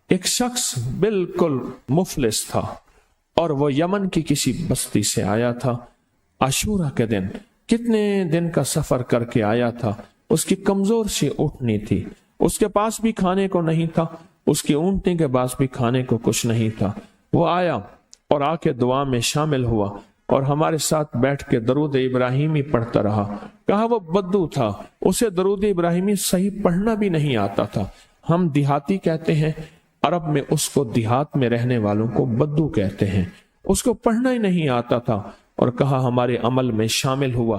ایک شخص بالکل مفلس تھا اور وہ یمن کی کسی بستی سے آیا تھا. عاشورہ کے دن کتنے دن کا سفر کر کے آیا تھا. اس کی کمزور سی اونٹنی تھی, اس کے پاس بھی کھانے کو نہیں تھا, اس کی اونٹنی کے پاس بھی کھانے کو کچھ نہیں تھا. وہ آیا اور آ کے دعا میں شامل ہوا اور ہمارے ساتھ بیٹھ کے درود ابراہیمی پڑھتا رہا. کہا وہ بدو تھا, اسے درود ابراہیمی صحیح پڑھنا بھی نہیں آتا تھا. ہم دیہاتی کہتے ہیں, عرب میں اس کو دیہات میں رہنے والوں کو بدو کہتے ہیں. اس کو پڑھنا ہی نہیں آتا تھا اور کہا ہمارے عمل میں شامل ہوا.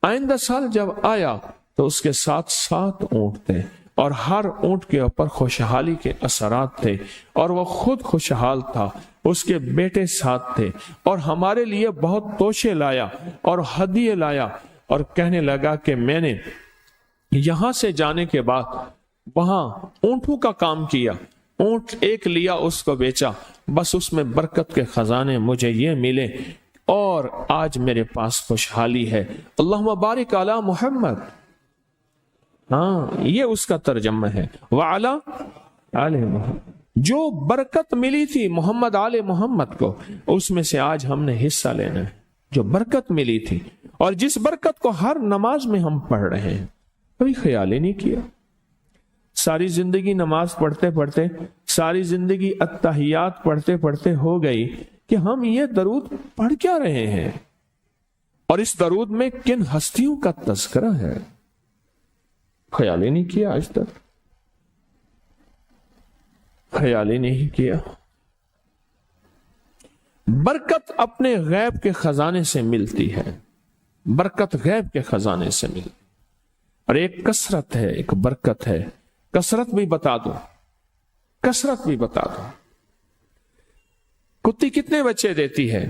آئندہ سال جب آیا تو اس کے ساتھ 7 اونٹ تھے اور ہر اونٹ کے اوپر خوشحالی کے اثرات تھے اور وہ خود خوشحال تھا. اس کے بیٹے ساتھ تھے اور ہمارے لیے بہت توشے لایا اور ہدیے لایا اور کہنے لگا کہ میں نے یہاں سے جانے کے بعد وہاں اونٹوں کا کام کیا, اونٹ ایک لیا, اس کو بیچا, بس اس میں برکت کے خزانے مجھے یہ ملے اور آج میرے پاس خوشحالی ہے. اللہم بارک علی محمد. ہاں, یہ اس کا ترجمہ ہے. وعلی آل محمد. جو برکت ملی تھی محمد آل محمد کو, اس میں سے آج ہم نے حصہ لینا ہے. جو برکت ملی تھی اور جس برکت کو ہر نماز میں ہم پڑھ رہے ہیں, کبھی خیال ہی نہیں کیا. ساری زندگی نماز پڑھتے پڑھتے, ساری زندگی اتحیات پڑھتے پڑھتے ہو گئی کہ ہم یہ درود پڑھ کیا رہے ہیں اور اس درود میں کن ہستیوں کا تذکرہ ہے. خیال ہی نہیں کیا, آج تک خیال ہی نہیں کیا. برکت اپنے غیب کے خزانے سے ملتی ہے, برکت غیب کے خزانے سے ملتی. اور ایک کثرت ہے, ایک برکت ہے. کثرت بھی بتا دو, کثرت بھی بتا دو. کتی کتنے بچے دیتی ہے؟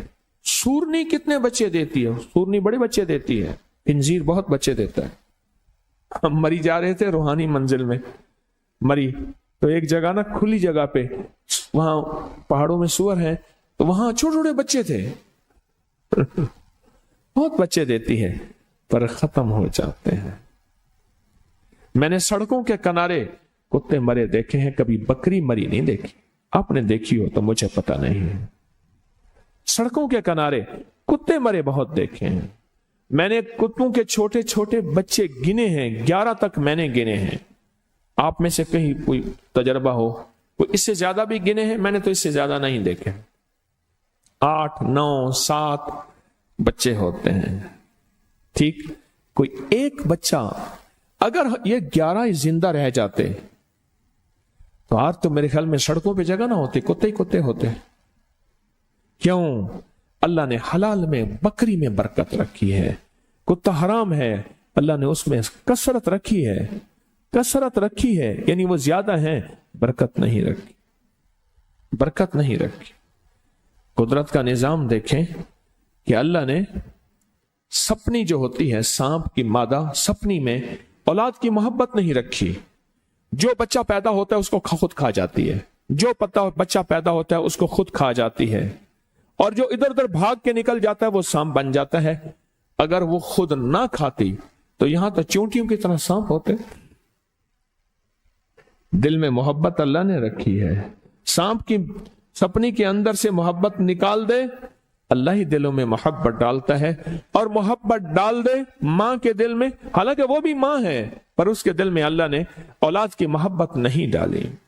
سورنی کتنے بچے دیتی ہے؟ سورنی بڑے بچے دیتی ہے. خنزیر بہت بچے دیتا ہے. ہم مری جا رہے تھے روحانی منزل میں, مری تو ایک جگہ نا کھلی جگہ پہ, وہاں پہاڑوں میں سور ہیں, تو وہاں چھوٹے چھوٹے بچے تھے. بہت بچے دیتی ہے پر ختم ہو جاتے ہیں. میں نے سڑکوں کے کنارے کتے مرے دیکھے ہیں, کبھی بکری مری نہیں دیکھی. آپ نے دیکھی ہو تو مجھے پتا نہیں ہے. سڑکوں کے کنارے کتے مرے بہت دیکھے ہیں. میں نے کتوں کے چھوٹے چھوٹے بچے گنے ہیں, 11 تک میں نے گنے ہیں. آپ میں سے کہیں کوئی تجربہ ہو, کوئی اس سے زیادہ بھی گنے ہیں؟ میں نے تو اس سے زیادہ نہیں دیکھے. 8 9 7 بچے ہوتے ہیں. ٹھیک, کوئی ایک بچہ, اگر یہ 11 زندہ رہ جاتے تو آج تو میرے خیال میں سڑکوں پہ جگہ نہ ہوتی, کتے ہی کتے ہوتے. کیوں؟ اللہ نے حلال میں, بکری میں برکت رکھی ہے. کتا حرام ہے, اللہ نے اس میں کثرت رکھی ہے, کثرت رکھی ہے, یعنی وہ زیادہ ہیں, برکت نہیں رکھی, برکت نہیں رکھی. قدرت کا نظام دیکھیں کہ اللہ نے سپنی جو ہوتی ہے, سانپ کی مادہ, سپنی میں اولاد کی محبت نہیں رکھی. جو بچہ پیدا ہوتا ہے اس کو خود کھا جاتی ہے, جو بچہ پیدا ہوتا ہے اس کو خود کھا جاتی ہے, اور جو ادھر ادھر بھاگ کے نکل جاتا ہے وہ سانپ بن جاتا ہے. اگر وہ خود نہ کھاتی تو یہاں تو چونٹیوں کی طرح سانپ ہوتے. دل میں محبت اللہ نے رکھی ہے. سانپ کی سپنی کے اندر سے محبت نکال دے, اللہ ہی دلوں میں محبت ڈالتا ہے. اور محبت ڈال دے ماں کے دل میں, حالانکہ وہ بھی ماں ہے, پر اس کے دل میں اللہ نے اولاد کی محبت نہیں ڈالی.